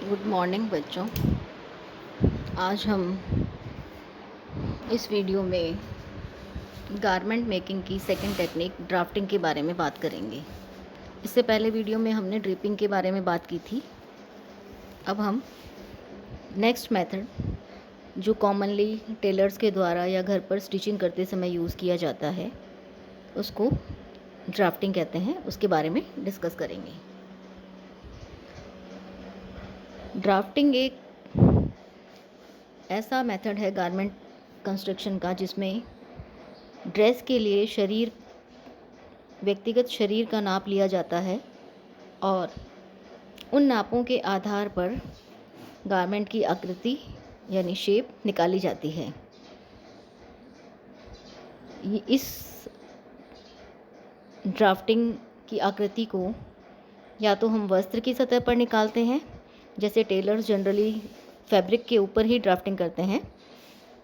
Good morning बच्चों। आज हम इस वीडियो में गारमेंट मेकिंग की सेकंड टेक्निक ड्राफ्टिंग के बारे में बात करेंगे। इससे पहले वीडियो में हमने ड्रिपिंग के बारे में बात की थी। अब हम नेक्स्ट मेथड जो कॉमनली टेलर्स के द्वारा या घर पर स्टिचिंग करते समय यूज़ किया जाता है उसको ड्राफ्टिंग कहते हैं, उसके बारे में डिस्कस करेंगे। ड्राफ्टिंग एक ऐसा मेथड है गारमेंट कंस्ट्रक्शन का जिसमें ड्रेस के लिए व्यक्तिगत शरीर का नाप लिया जाता है और उन नापों के आधार पर गारमेंट की आकृति यानी शेप निकाली जाती है। इस ड्राफ्टिंग की आकृति को या तो हम वस्त्र की सतह पर निकालते हैं, जैसे टेलर्स जनरली फैब्रिक के ऊपर ही ड्राफ्टिंग करते हैं,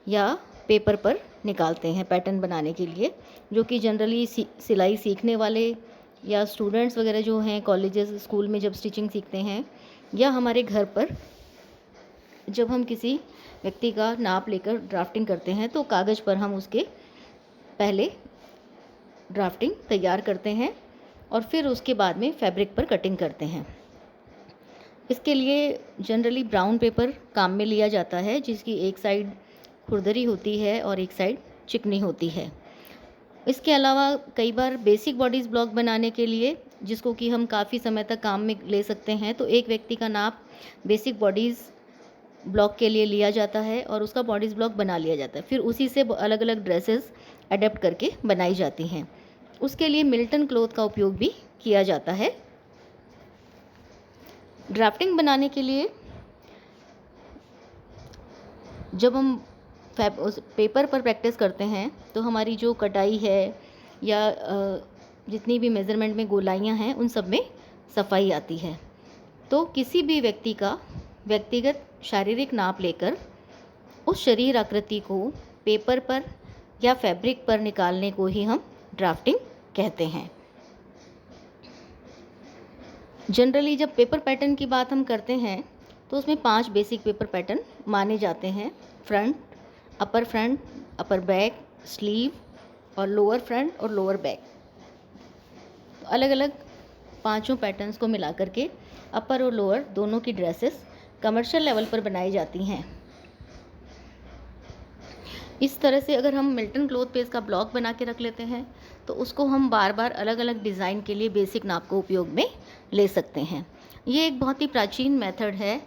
या पेपर पर निकालते हैं पैटर्न बनाने के लिए, जो कि जनरली सिलाई सीखने वाले या स्टूडेंट्स वगैरह जो हैं कॉलेजेस स्कूल में जब स्टिचिंग सीखते हैं, या हमारे घर पर जब हम किसी व्यक्ति का नाप लेकर ड्राफ्टिंग करते हैं तो कागज़ पर हम उसके पहले ड्राफ्टिंग तैयार करते हैं और फिर उसके बाद में फैब्रिक पर कटिंग करते हैं। इसके लिए जनरली ब्राउन पेपर काम में लिया जाता है, जिसकी एक साइड खुरदरी होती है और एक साइड चिकनी होती है। इसके अलावा कई बार बेसिक बॉडीज़ ब्लॉक बनाने के लिए, जिसको कि हम काफ़ी समय तक काम में ले सकते हैं, तो एक व्यक्ति का नाप बेसिक बॉडीज़ ब्लॉक के लिए लिया जाता है और उसका बॉडीज़ ब्लॉक बना लिया जाता है। फिर उसी से अलग अलग ड्रेसेस अडेप्ट करके बनाई जाती हैं। उसके लिए मिल्टन क्लॉथ का उपयोग भी किया जाता है। ड्राफ्टिंग बनाने के लिए जब हम उस पेपर पर प्रैक्टिस करते हैं तो हमारी जो कटाई है या जितनी भी मेज़रमेंट में गोलाइयाँ हैं उन सब में सफाई आती है। तो किसी भी व्यक्ति का व्यक्तिगत शारीरिक नाप लेकर उस शरीर आकृति को पेपर पर या फैब्रिक पर निकालने को ही हम ड्राफ्टिंग कहते हैं। जनरली जब पेपर पैटर्न की बात हम करते हैं तो उसमें 5 बेसिक पेपर पैटर्न माने जाते हैं: फ्रंट, अपर बैक, स्लीव और लोअर फ्रंट और लोअर बैक। तो अलग अलग 5 पैटर्न्स को मिला करके अपर और लोअर दोनों की ड्रेसेस कमर्शियल लेवल पर बनाई जाती हैं। इस तरह से अगर हम मिल्टन क्लॉथ पे इसका ब्लॉक बना के रख लेते हैं तो उसको हम बार बार अलग अलग डिज़ाइन के लिए बेसिक नाप को उपयोग में ले सकते हैं। ये एक बहुत ही प्राचीन मेथड है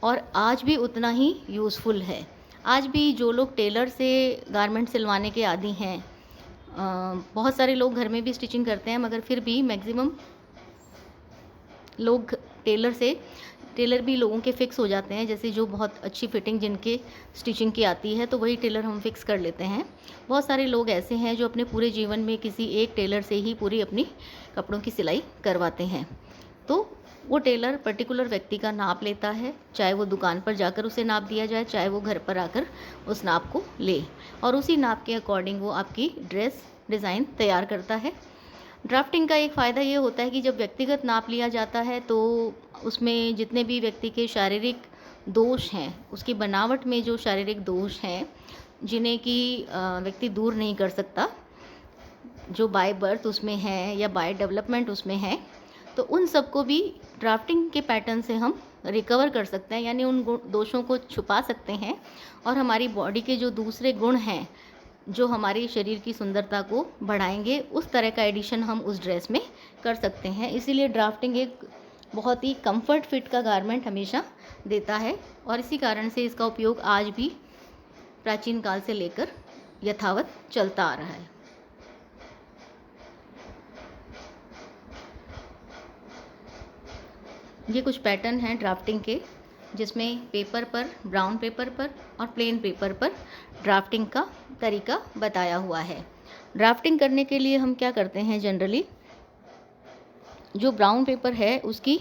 और आज भी उतना ही यूज़फुल है। आज भी जो लोग टेलर से गारमेंट सिलवाने के आदी हैं, बहुत सारे लोग घर में भी स्टिचिंग करते हैं, मगर फिर भी मैक्सिमम लोग टेलर भी लोगों के फ़िक्स हो जाते हैं। जैसे जो बहुत अच्छी फिटिंग जिनके स्टिचिंग की आती है तो वही टेलर हम फ़िक्स कर लेते हैं। बहुत सारे लोग ऐसे हैं जो अपने पूरे जीवन में किसी एक टेलर से ही पूरी अपनी कपड़ों की सिलाई करवाते हैं। तो वो टेलर पर्टिकुलर व्यक्ति का नाप लेता है, चाहे वो दुकान पर जाकर उसे नाप दिया जाए, चाहे वो घर पर आकर उस नाप को ले, और उसी नाप के अकॉर्डिंग वो आपकी ड्रेस डिज़ाइन तैयार करता है। ड्राफ्टिंग का एक फ़ायदा ये होता है कि जब व्यक्तिगत नाप लिया जाता है तो उसमें जितने भी व्यक्ति के शारीरिक दोष हैं, उसकी बनावट में जो शारीरिक दोष हैं जिन्हें कि व्यक्ति दूर नहीं कर सकता, जो बाय बर्थ उसमें है या बाय डेवलपमेंट उसमें है, तो उन सबको भी ड्राफ्टिंग के पैटर्न से हम रिकवर कर सकते हैं, यानी उन दोषों को छुपा सकते हैं और हमारी बॉडी के जो दूसरे गुण हैं जो हमारे शरीर की सुंदरता को बढ़ाएंगे, उस तरह का एडिशन हम उस ड्रेस में कर सकते हैं। इसीलिए ड्राफ्टिंग एक बहुत ही कंफर्ट फिट का गारमेंट हमेशा देता है और इसी कारण से इसका उपयोग आज भी प्राचीन काल से लेकर यथावत चलता आ रहा है। ये कुछ पैटर्न हैं ड्राफ्टिंग के, जिसमें पेपर पर, ब्राउन पेपर पर और प्लेन पेपर पर ड्राफ्टिंग का तरीका बताया हुआ है। ड्राफ्टिंग करने के लिए हम क्या करते हैं, जनरली जो ब्राउन पेपर है उसकी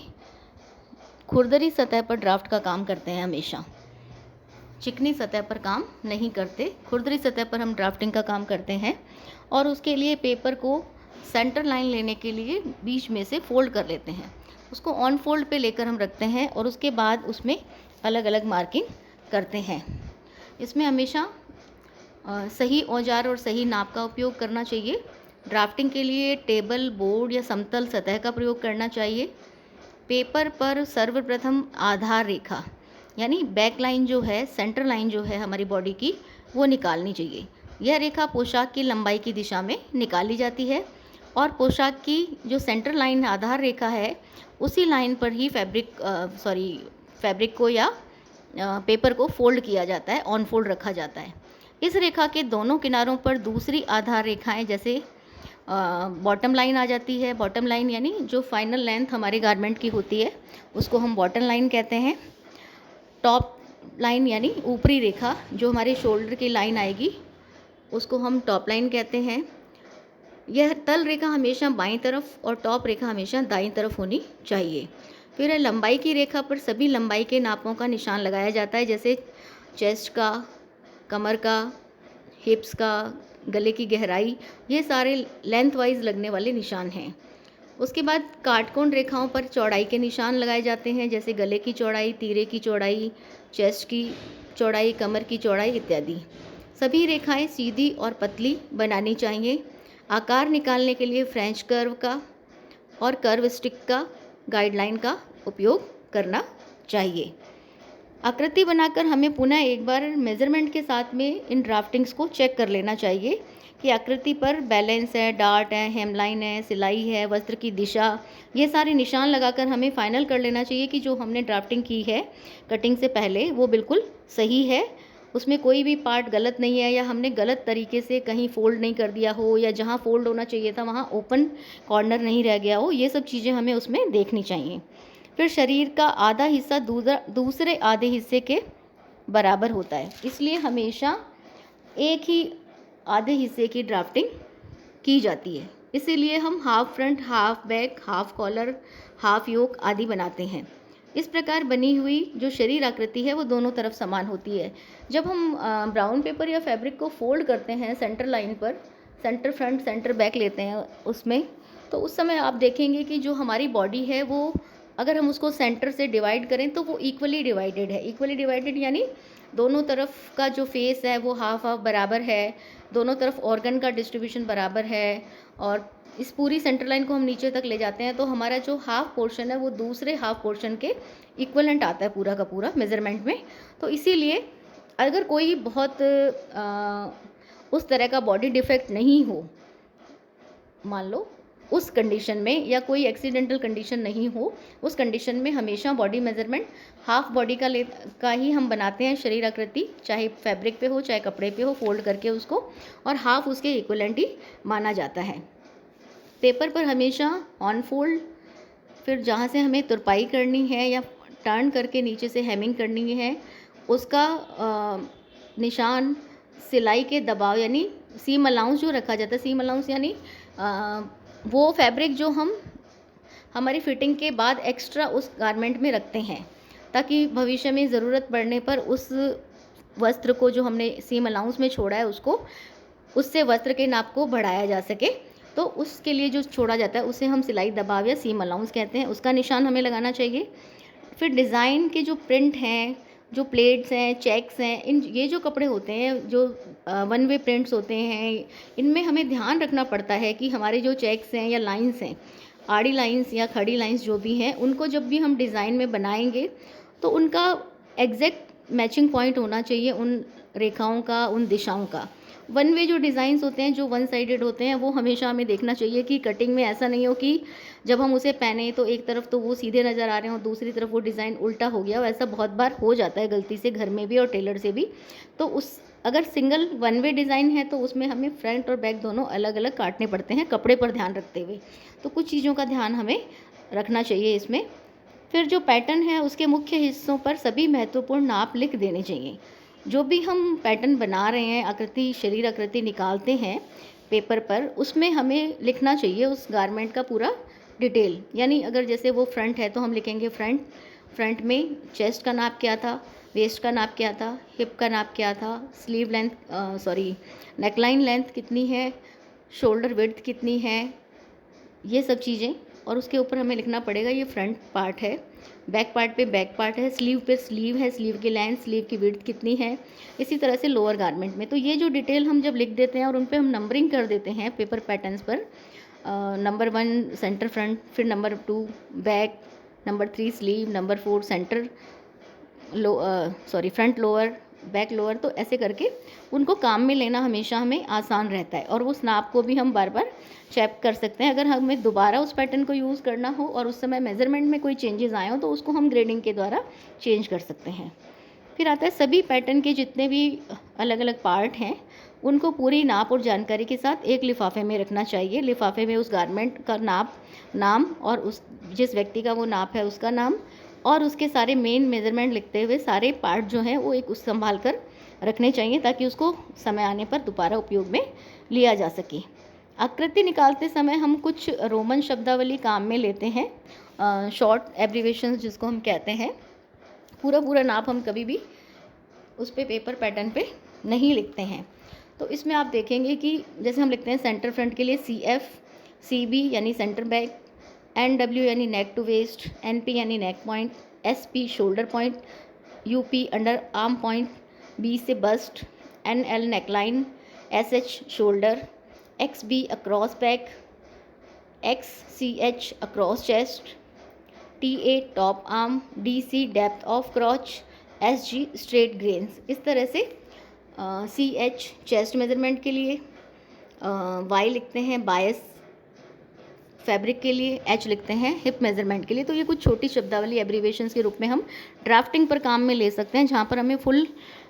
खुरदरी सतह पर ड्राफ्ट का काम करते हैं, हमेशा चिकनी सतह पर काम नहीं करते, खुरदरी सतह पर हम ड्राफ्टिंग का काम करते हैं। और उसके लिए पेपर को सेंटर लाइन लेने के लिए बीच में से फोल्ड कर लेते हैं उसको ऑन फोल्ड पे लेकर हम रखते हैं और उसके बाद उसमें अलग अलग मार्किंग करते हैं। इसमें हमेशा सही औजार और सही नाप का उपयोग करना चाहिए। ड्राफ्टिंग के लिए टेबल, बोर्ड या समतल सतह का प्रयोग करना चाहिए। पेपर पर सर्वप्रथम आधार रेखा यानी बैक लाइन जो है, सेंटर लाइन जो है हमारी बॉडी की, वो निकालनी चाहिए। यह रेखा पोशाक की लंबाई की दिशा में निकाली जाती है और पोशाक की जो सेंटर लाइन आधार रेखा है उसी लाइन पर ही फैब्रिक को या पेपर को फोल्ड किया जाता है, ऑन फोल्ड रखा जाता है। इस रेखा के दोनों किनारों पर दूसरी आधार रेखाएं जैसे बॉटम लाइन आ जाती है। बॉटम लाइन यानी जो फाइनल लेंथ हमारे गारमेंट की होती है उसको हम बॉटम लाइन कहते हैं। टॉप लाइन यानी ऊपरी रेखा जो हमारे शोल्डर की लाइन आएगी उसको हम टॉप लाइन कहते हैं। यह तल रेखा हमेशा बाईं तरफ और टॉप रेखा हमेशा दाईं तरफ होनी चाहिए। फिर लंबाई की रेखा पर सभी लंबाई के नापों का निशान लगाया जाता है, जैसे चेस्ट का, कमर का, हिप्स का, गले की गहराई, ये सारे लेंथ वाइज लगने वाले निशान हैं। उसके बाद काटकोण रेखाओं पर चौड़ाई के निशान लगाए जाते हैं, जैसे गले की चौड़ाई, तीरे की चौड़ाई, चेस्ट की चौड़ाई, कमर की चौड़ाई इत्यादि। सभी रेखाएं सीधी और पतली बनानी चाहिए। आकार निकालने के लिए फ्रेंच कर्व का और कर्व स्टिक का गाइडलाइन का उपयोग करना चाहिए। आकृति बनाकर हमें पुनः एक बार मेज़रमेंट के साथ में इन ड्राफ्टिंग्स को चेक कर लेना चाहिए कि आकृति पर बैलेंस है, डार्ट है, हेमलाइन है, सिलाई है, वस्त्र की दिशा, ये सारे निशान लगाकर हमें फाइनल कर लेना चाहिए कि जो हमने ड्राफ्टिंग की है कटिंग से पहले वो बिल्कुल सही है, उसमें कोई भी पार्ट गलत नहीं है या हमने गलत तरीके से कहीं फोल्ड नहीं कर दिया हो या जहाँ फोल्ड होना चाहिए था वहाँ ओपन कॉर्नर नहीं रह गया हो। ये सब चीज़ें हमें उसमें देखनी चाहिए। फिर शरीर का आधा हिस्सा दूसरे आधे हिस्से के बराबर होता है, इसलिए हमेशा एक ही आधे हिस्से की ड्राफ्टिंग की जाती है। इसीलिए हम half front, half back, half collar, half yoke आदि बनाते हैं। इस प्रकार बनी हुई जो शरीर आकृति है वो दोनों तरफ समान होती है। जब हम ब्राउन पेपर या फैब्रिक को फोल्ड करते हैं सेंटर लाइन पर, सेंटर फ्रंट सेंटर बैक लेते हैं उसमें, तो उस समय आप देखेंगे कि जो हमारी बॉडी है वो अगर हम उसको सेंटर से डिवाइड करें तो वो इक्वली डिवाइडेड है। इक्वली डिवाइडेड यानी दोनों तरफ का जो फेस है वो हाफ हाफ बराबर है, दोनों तरफ ऑर्गन का डिस्ट्रीब्यूशन बराबर है। और इस पूरी सेंटर लाइन को हम नीचे तक ले जाते हैं तो हमारा जो हाफ पोर्शन है वो दूसरे हाफ पोर्शन के इक्वलेंट आता है पूरा का पूरा मेज़रमेंट में। तो इसीलिए अगर कोई बहुत उस तरह का बॉडी डिफेक्ट नहीं हो, मान लो उस कंडीशन में, या कोई एक्सीडेंटल कंडीशन नहीं हो, उस कंडीशन में हमेशा बॉडी मेज़रमेंट हाफ बॉडी का ही हम बनाते हैं शरीर आकृति, चाहे फैब्रिक पे हो चाहे कपड़े पे हो, फोल्ड करके उसको, और हाफ उसके इक्वलेंट ही माना जाता है। पेपर पर हमेशा ऑन फोल्ड, फिर जहाँ से हमें तुरपाई करनी है या टर्न करके नीचे से हेमिंग करनी है उसका निशान सिलाई के दबाव यानी सीम अलाउंस जो रखा जाता है, सीम अलाउंस यानी वो फैब्रिक जो हम हमारी फिटिंग के बाद एक्स्ट्रा उस गारमेंट में रखते हैं ताकि भविष्य में ज़रूरत पड़ने पर उस वस्त्र को जो हमने सीम अलाउंस में छोड़ा है उसको, उससे वस्त्र के नाप को बढ़ाया जा सके। तो उसके लिए जो छोड़ा जाता है उसे हम सिलाई दबाव या सीम अलाउंस कहते हैं, उसका निशान हमें लगाना चाहिए। फिर डिज़ाइन के जो प्रिंट हैं, जो प्लेट्स हैं, चेक्स हैं, ये जो कपड़े होते हैं जो वन वे प्रिंट्स होते हैं, इनमें हमें ध्यान रखना पड़ता है कि हमारे जो चेक्स हैं या लाइंस हैं, आड़ी लाइंस या खड़ी लाइंस जो भी हैं, उनको जब भी हम डिज़ाइन में बनाएंगे तो उनका एग्जैक्ट मैचिंग पॉइंट होना चाहिए उन रेखाओं का, उन दिशाओं का। वन वे जो डिज़ाइंस होते हैं, जो वन साइडेड होते हैं, वो हमेशा हमें देखना चाहिए कि कटिंग में ऐसा नहीं हो कि जब हम उसे पहने तो एक तरफ तो वो सीधे नज़र आ रहे हैं और दूसरी तरफ वो डिज़ाइन उल्टा हो गया। वैसा बहुत बार हो जाता है गलती से, घर में भी और टेलर से भी। तो अगर सिंगल वन वे डिज़ाइन है तो उसमें हमें फ्रंट और बैक दोनों अलग अलग काटने पड़ते हैं कपड़े पर ध्यान रखते हुए। तो कुछ चीज़ों का ध्यान हमें रखना चाहिए इसमें। फिर जो पैटर्न है उसके मुख्य हिस्सों पर सभी महत्वपूर्ण नाप लिख देने चाहिए। जो भी हम पैटर्न बना रहे हैं, आकृति, शरीर आकृति निकालते हैं पेपर पर, उसमें हमें लिखना चाहिए उस गारमेंट का पूरा डिटेल। यानी अगर जैसे वो फ्रंट है तो हम लिखेंगे फ्रंट में चेस्ट का नाप क्या था, वेस्ट का नाप क्या था, हिप का नाप क्या था, स्लीव लेंथ नेकलाइन लेंथ कितनी है, शोल्डर विड्थ कितनी है, ये सब चीज़ें। और उसके ऊपर हमें लिखना पड़ेगा ये फ्रंट पार्ट है, बैक पार्ट पे बैक पार्ट है, स्लीव पे स्लीव है, स्लीव की लेंथ, स्लीव की विड्थ कितनी है, इसी तरह से लोअर गारमेंट में। तो ये जो डिटेल हम जब लिख देते हैं और उन पे हम नंबरिंग कर देते हैं पेपर पैटर्न्स पर, नंबर 1 सेंटर फ्रंट, फिर number 2 back, number 3 sleeve, number 4 centre front lower, back lower, तो ऐसे करके उनको काम में लेना हमेशा हमें आसान रहता है। और उस नाप को भी हम बार बार चेक कर सकते हैं। अगर हमें दोबारा उस पैटर्न को यूज़ करना हो और उस समय मेज़रमेंट में कोई चेंजेस आए हो तो उसको हम ग्रेडिंग के द्वारा चेंज कर सकते हैं। फिर आता है सभी पैटर्न के जितने भी अलग अलग पार्ट हैं उनको पूरी नाप और जानकारी के साथ एक लिफाफे में रखना चाहिए। लिफाफे में उस गारमेंट का नाम और उस जिस व्यक्ति का वो नाप है उसका नाम और उसके सारे मेन मेज़रमेंट लिखते हुए सारे पार्ट जो हैं वो एक उस संभाल कर रखने चाहिए ताकि उसको समय आने पर दोबारा उपयोग में लिया जा सके। आकृति निकालते समय हम कुछ रोमन शब्दावली काम में लेते हैं, शॉर्ट एब्रीवेशंस जिसको हम कहते हैं। पूरा नाप हम कभी भी उस पे पेपर पैटर्न पे नहीं लिखते हैं। तो इसमें आप देखेंगे कि जैसे हम लिखते हैं सेंटर फ्रंट के लिए CF, CB यानी सेंटर बैक, NW यानी नेक टू वेस्ट, NP यानी neck point, SP shoulder point, UP under arm point, B से bust, NL neckline, SH shoulder, XB across back, XCH across chest, TA top arm, DC depth of crotch, SG straight grains. इस तरह से CH chest measurement के लिए, Y लिखते हैं बायस fabric के लिए, H लिखते हैं हिप मेजरमेंट के लिए। तो ये कुछ छोटी शब्दावली एब्रीवेशंस के रूप में हम ड्राफ्टिंग पर काम में ले सकते हैं, जहाँ पर हमें फुल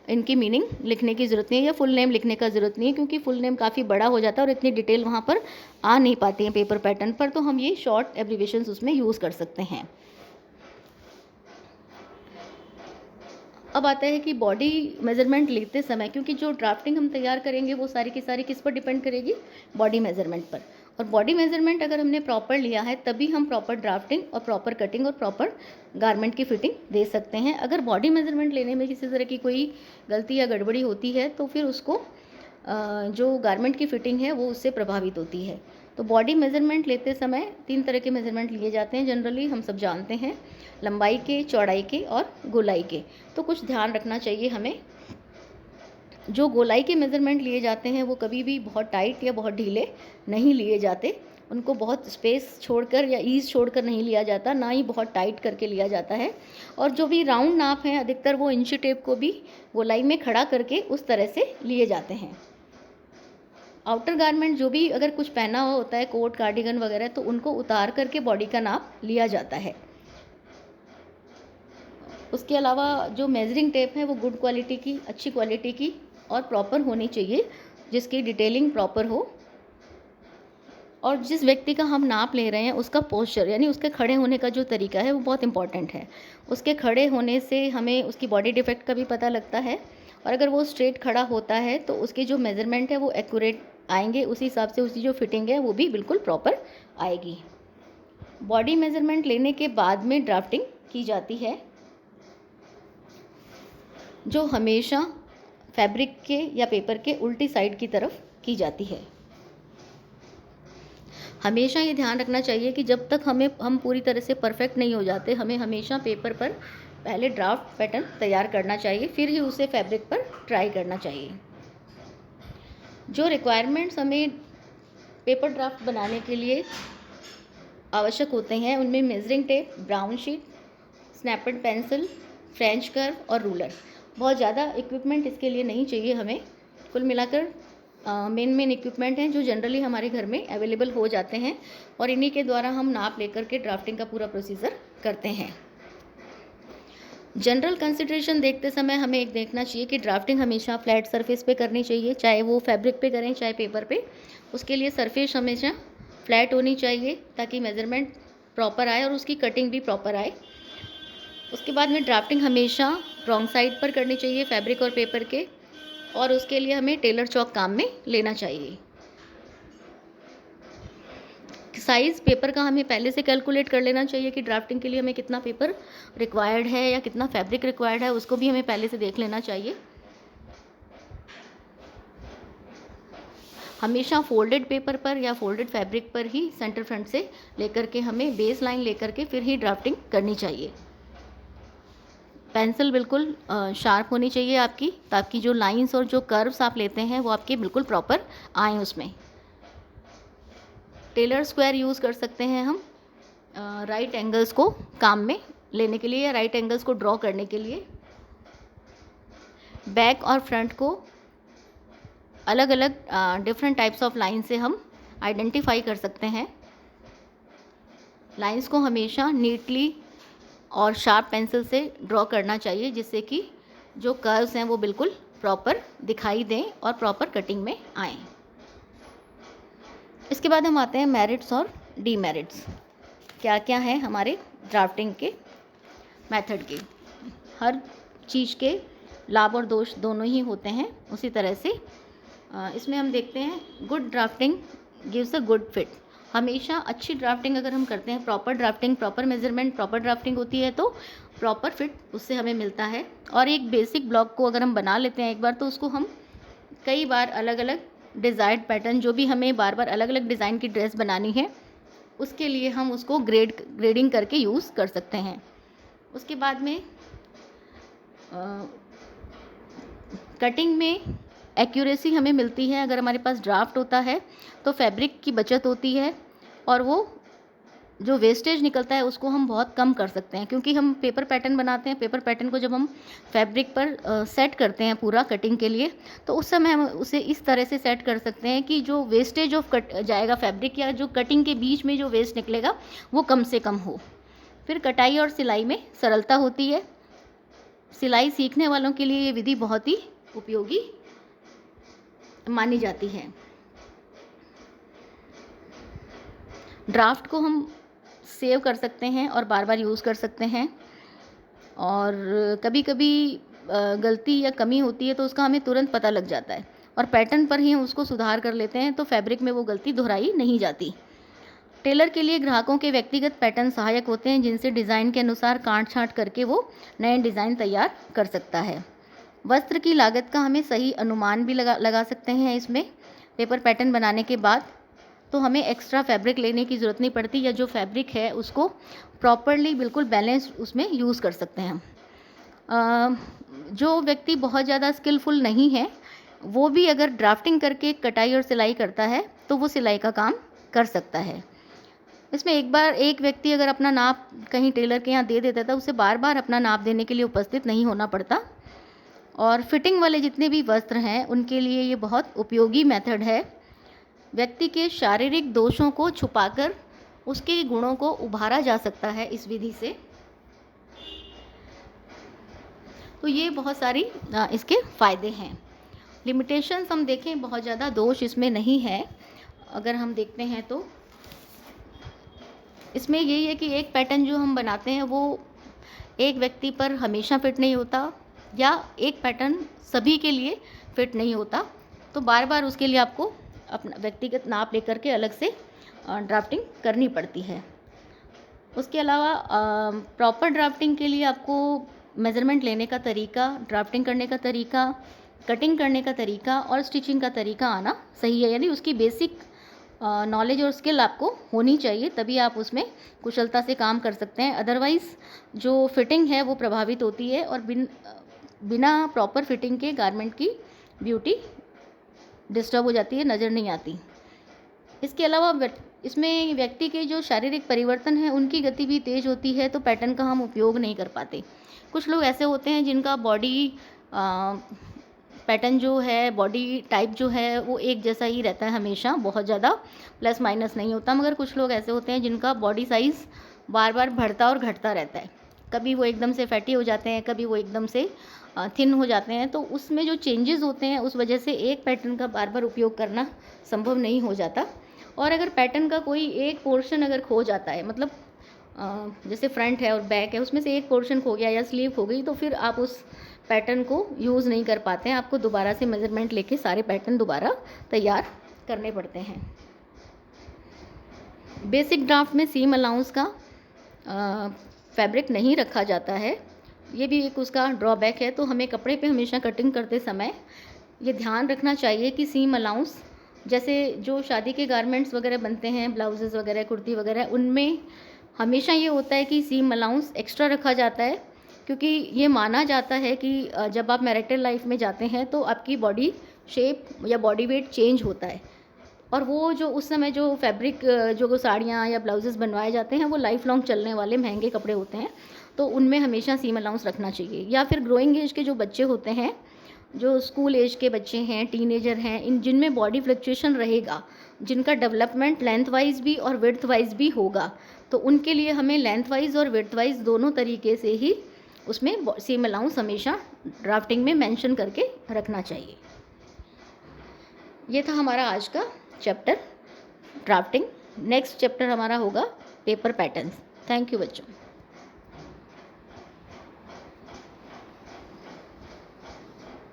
इनकी मीनिंग लिखने की ज़रूरत नहीं है या फुल नेम लिखने का ज़रूरत नहीं है, क्योंकि फुल नेम काफ़ी बड़ा हो जाता है और इतनी डिटेल वहाँ पर आ नहीं पाती है पेपर पैटर्न पर। तो हम ये शॉर्ट एब्रीवेशंस उसमें यूज़ कर सकते हैं। अब आता है कि बॉडी मेज़रमेंट लेते समय, क्योंकि जो ड्राफ्टिंग हम तैयार करेंगे वो सारी की सारी किस पर डिपेंड करेगी, बॉडी मेज़रमेंट पर। और बॉडी मेज़रमेंट अगर हमने प्रॉपर लिया है तभी हम प्रॉपर ड्राफ्टिंग और प्रॉपर कटिंग और प्रॉपर गारमेंट की फिटिंग दे सकते हैं। अगर बॉडी मेज़रमेंट लेने में किसी तरह की कोई गलती या गड़बड़ी होती है तो फिर उसको जो गारमेंट की फिटिंग है वो उससे प्रभावित होती है। तो बॉडी मेज़रमेंट लेते समय 3 तरह के मेज़रमेंट लिए जाते हैं, जनरली हम सब जानते हैं, लंबाई के, चौड़ाई के और गोलाई के। तो कुछ ध्यान रखना चाहिए हमें। जो गोलाई के मेज़रमेंट लिए जाते हैं वो कभी भी बहुत टाइट या बहुत ढीले नहीं लिए जाते, उनको बहुत स्पेस छोड़कर या ईज छोड़कर नहीं लिया जाता, ना ही बहुत टाइट करके लिया जाता है। और जो भी राउंड नाप हैं अधिकतर वो इंची टेप को भी गोलाई में खड़ा करके उस तरह से लिए जाते हैं। आउटर गारमेंट जो भी अगर कुछ पहना हुआ होता है, कोट, कार्डिगन वगैरह, तो उनको उतार करके बॉडी का नाप लिया जाता है। उसके अलावा जो मेजरिंग टेप है वो गुड क्वालिटी की, अच्छी क्वालिटी की और प्रॉपर होनी चाहिए, जिसकी डिटेलिंग प्रॉपर हो। और जिस व्यक्ति का हम नाप ले रहे हैं उसका पोस्चर यानी उसके खड़े होने का जो तरीका है वो बहुत इंपॉर्टेंट है। उसके खड़े होने से हमें उसकी बॉडी डिफेक्ट का भी पता लगता है, और अगर वो स्ट्रेट खड़ा होता है तो उसकी जो मेज़रमेंट है वो एक्यूरेट आएंगे, उसी हिसाब से उसकी जो फिटिंग है वो भी बिल्कुल प्रॉपर आएगी। बॉडी मेज़रमेंट लेने के बाद में ड्राफ्टिंग की जाती है, जो हमेशा फैब्रिक के या पेपर के उल्टी साइड की तरफ की जाती है। हमेशा ये ध्यान रखना चाहिए कि जब तक हम पूरी तरह से परफेक्ट नहीं हो जाते, हमें हमेशा पेपर पर पहले ड्राफ्ट पैटर्न तैयार करना चाहिए, फिर ही उसे फैब्रिक पर ट्राई करना चाहिए। जो रिक्वायरमेंट्स हमें पेपर ड्राफ्ट बनाने के लिए आवश्यक होते हैं उनमें मेजरिंग टेप, ब्राउन शीट, स्नैपर्ड पेंसिल, फ्रेंच कर्व और रूलर। बहुत ज़्यादा इक्विपमेंट इसके लिए नहीं चाहिए हमें। कुल मिलाकर मेन इक्विपमेंट हैं जो जनरली हमारे घर में अवेलेबल हो जाते हैं, और इन्हीं के द्वारा हम नाप लेकर के ड्राफ्टिंग का पूरा प्रोसीजर करते हैं। जनरल कंसिडरेशन देखते समय हमें एक देखना चाहिए कि ड्राफ्टिंग हमेशा फ्लैट सरफेस पे करनी चाहिए, चाहे वो फैब्रिक पे करें चाहे पेपर पे। उसके लिए सरफेस हमेशा फ्लैट होनी चाहिए ताकि मेज़रमेंट प्रॉपर आए और उसकी कटिंग भी प्रॉपर आए। उसके बाद में ड्राफ्टिंग हमेशा रॉन्ग साइड पर करनी चाहिए फैब्रिक और पेपर के, और उसके लिए हमें टेलर चॉक काम में लेना चाहिए। साइज़ पेपर का हमें पहले से कैलकुलेट कर लेना चाहिए कि ड्राफ्टिंग के लिए हमें कितना पेपर रिक्वायर्ड है या कितना फैब्रिक रिक्वायर्ड है, उसको भी हमें पहले से देख लेना चाहिए। हमेशा फोल्डेड पेपर पर या फोल्डेड फैब्रिक पर ही सेंटर फ्रंट से लेकर के हमें बेस लाइन लेकर के फिर ही ड्राफ्टिंग करनी चाहिए। पेंसिल बिल्कुल शार्प होनी चाहिए आपकी, ताकि जो लाइंस और जो कर्व्स आप लेते हैं वो आपके बिल्कुल प्रॉपर आएँ उसमें। टेलर स्क्वायर यूज़ कर सकते हैं हम राइट एंगल्स को काम में लेने के लिए या राइट एंगल्स को ड्रॉ करने के लिए। बैक और फ्रंट को अलग अलग डिफरेंट टाइप्स ऑफ लाइन से हम आइडेंटिफाई कर सकते हैं। लाइंस को हमेशा नीटली और शार्प पेंसिल से ड्रॉ करना चाहिए, जिससे कि जो कर्व्स हैं वो बिल्कुल प्रॉपर दिखाई दें और प्रॉपर कटिंग में आएँ। इसके बाद हम आते हैं मेरिट्स और डीमेरिट्स। क्या क्या है हमारे ड्राफ्टिंग के मेथड के। हर चीज़ के लाभ और दोष दोनों ही होते हैं। उसी तरह से इसमें हम देखते हैं good drafting gives a good fit. हमेशा अच्छी ड्राफ्टिंग अगर हम करते हैं, proper drafting, proper measurement, proper drafting होती है तो प्रॉपर फिट उससे हमें मिलता है। और एक बेसिक ब्लॉक को अगर हम बना लेते हैं एक बार, तो उसको हम कई बार अलग अलग डिज़ायर्ड पैटर्न, जो भी हमें बार बार अलग अलग डिज़ाइन की ड्रेस बनानी है, उसके लिए हम उसको ग्रेडिंग करके यूज़ कर सकते हैं। उसके बाद में कटिंग में एक्यूरेसी हमें मिलती है। अगर हमारे पास ड्राफ्ट होता है तो फैब्रिक की बचत होती है और वो जो वेस्टेज निकलता है उसको हम बहुत कम कर सकते हैं, क्योंकि हम पेपर पैटर्न बनाते हैं। पेपर पैटर्न को जब हम फैब्रिक पर सेट करते हैं पूरा कटिंग के लिए, तो उस समय हम उसे इस तरह से सेट कर सकते हैं कि जो वेस्टेज ऑफ कट जाएगा फैब्रिक, या जो कटिंग के बीच में जो वेस्ट निकलेगा वो कम से कम हो। फिर कटाई और सिलाई में सरलता होती है। सिलाई सीखने वालों के लिए ये विधि बहुत ही उपयोगी मानी जाती है। ड्राफ्ट को हम सेव कर सकते हैं और बार बार यूज़ कर सकते हैं, और कभी कभी गलती या कमी होती है तो उसका हमें तुरंत पता लग जाता है, और पैटर्न पर ही हम उसको सुधार कर लेते हैं, तो फैब्रिक में वो गलती दोहराई नहीं जाती। टेलर के लिए ग्राहकों के व्यक्तिगत पैटर्न सहायक होते हैं, जिनसे डिज़ाइन के अनुसार काट छाँट करके वो नए डिज़ाइन तैयार कर सकता है। वस्त्र की लागत का हमें सही अनुमान भी लगा सकते हैं इसमें। पेपर पैटर्न बनाने के बाद तो हमें एक्स्ट्रा फैब्रिक लेने की ज़रूरत नहीं पड़ती, या जो फैब्रिक है उसको प्रॉपरली बिल्कुल बैलेंस उसमें यूज़ कर सकते हैं हम। जो व्यक्ति बहुत ज़्यादा स्किलफुल नहीं है, वो भी अगर ड्राफ्टिंग करके कटाई और सिलाई करता है तो वो सिलाई का काम कर सकता है। इसमें एक बार एक व्यक्ति अगर अपना नाप कहीं टेलर के यहाँ दे देता था, उसे बार बार अपना नाप देने के लिए उपस्थित नहीं होना पड़ता। और फिटिंग वाले जितने भी वस्त्र हैं उनके लिए ये बहुत उपयोगी मेथड है। व्यक्ति के शारीरिक दोषों को छुपाकर उसके गुणों को उभारा जा सकता है इस विधि से। तो ये बहुत सारी इसके फ़ायदे हैं। लिमिटेशंस हम देखें, बहुत ज़्यादा दोष इसमें नहीं है। अगर हम देखते हैं तो इसमें यही है कि एक पैटर्न जो हम बनाते हैं वो एक व्यक्ति पर हमेशा फिट नहीं होता, या एक पैटर्न सभी के लिए फिट नहीं होता, तो बार बार उसके लिए आपको अपना व्यक्तिगत नाप लेकर के अलग से ड्राफ्टिंग करनी पड़ती है। उसके अलावा प्रॉपर ड्राफ्टिंग के लिए आपको मेज़रमेंट लेने का तरीका, ड्राफ्टिंग करने का तरीका, कटिंग करने का तरीका और स्टिचिंग का तरीका आना सही है, यानी उसकी बेसिक नॉलेज और स्किल आपको होनी चाहिए, तभी आप उसमें कुशलता से काम कर सकते हैं। अदरवाइज़ जो फिटिंग है वो प्रभावित होती है, और बिना प्रॉपर फिटिंग के गारमेंट की ब्यूटी डिस्टर्ब हो जाती है, नज़र नहीं आती। इसके अलावा इसमें व्यक्ति के जो शारीरिक परिवर्तन है उनकी गति भी तेज़ होती है, तो पैटर्न का हम उपयोग नहीं कर पाते। कुछ लोग ऐसे होते हैं जिनका बॉडी पैटर्न जो है, बॉडी टाइप जो है वो एक जैसा ही रहता है हमेशा, बहुत ज़्यादा प्लस माइनस नहीं होता। मगर कुछ लोग ऐसे होते हैं जिनका बॉडी साइज़ बार बार बढ़ता और घटता रहता है। कभी वो एकदम से फैटी हो जाते हैं, कभी वो एकदम से थिन हो जाते हैं, तो उसमें जो चेंजेस होते हैं उस वजह से एक पैटर्न का बार बार उपयोग करना संभव नहीं हो जाता। और अगर पैटर्न का कोई एक पोर्शन अगर खो जाता है, मतलब जैसे फ्रंट है और बैक है, उसमें से एक पोर्शन खो गया या स्लीव खो गई, तो फिर आप उस पैटर्न को यूज़ नहीं कर पाते हैं। आपको दोबारा से मेजरमेंट लेके सारे पैटर्न दोबारा तैयार करने पड़ते हैं। बेसिक ड्राफ्ट में सीम अलाउंस का फैब्रिक नहीं रखा जाता है, ये भी एक उसका ड्रॉबैक है। तो हमें कपड़े पे हमेशा कटिंग करते समय ये ध्यान रखना चाहिए कि सीम अलाउंस जैसे जो शादी के गारमेंट्स वगैरह बनते हैं, ब्लाउजेज़ वगैरह, कुर्ती वगैरह, उनमें हमेशा ये होता है कि सीम अलाउंस एक्स्ट्रा रखा जाता है, क्योंकि ये माना जाता है कि जब आप मैरिटल लाइफ में जाते हैं तो आपकी बॉडी शेप या बॉडी वेट चेंज होता है, और वो जो उस समय जो फैब्रिक जो साड़ियाँ या ब्लाउजेज़ बनवाए जाते हैं वो लाइफ लॉन्ग चलने वाले महंगे कपड़े होते हैं, तो उनमें हमेशा सीम अलाउंस रखना चाहिए। या फिर ग्रोइंग एज के जो बच्चे होते हैं, जो स्कूल एज के बच्चे हैं, टीनेजर हैं, इन जिनमें बॉडी फ्लक्चुएशन रहेगा, जिनका डेवलपमेंट लेंथ वाइज भी और विड्थ वाइज भी होगा, तो उनके लिए हमें लेंथ वाइज और विड्थ वाइज दोनों तरीके से ही उसमें सीम अलाउंस हमेशा ड्राफ्टिंग में मेंशन करके रखना चाहिए। ये था हमारा आज का चैप्टर ड्राफ्टिंग। नेक्स्ट चैप्टर हमारा होगा पेपर पैटर्न्स। थैंक यू बच्चों।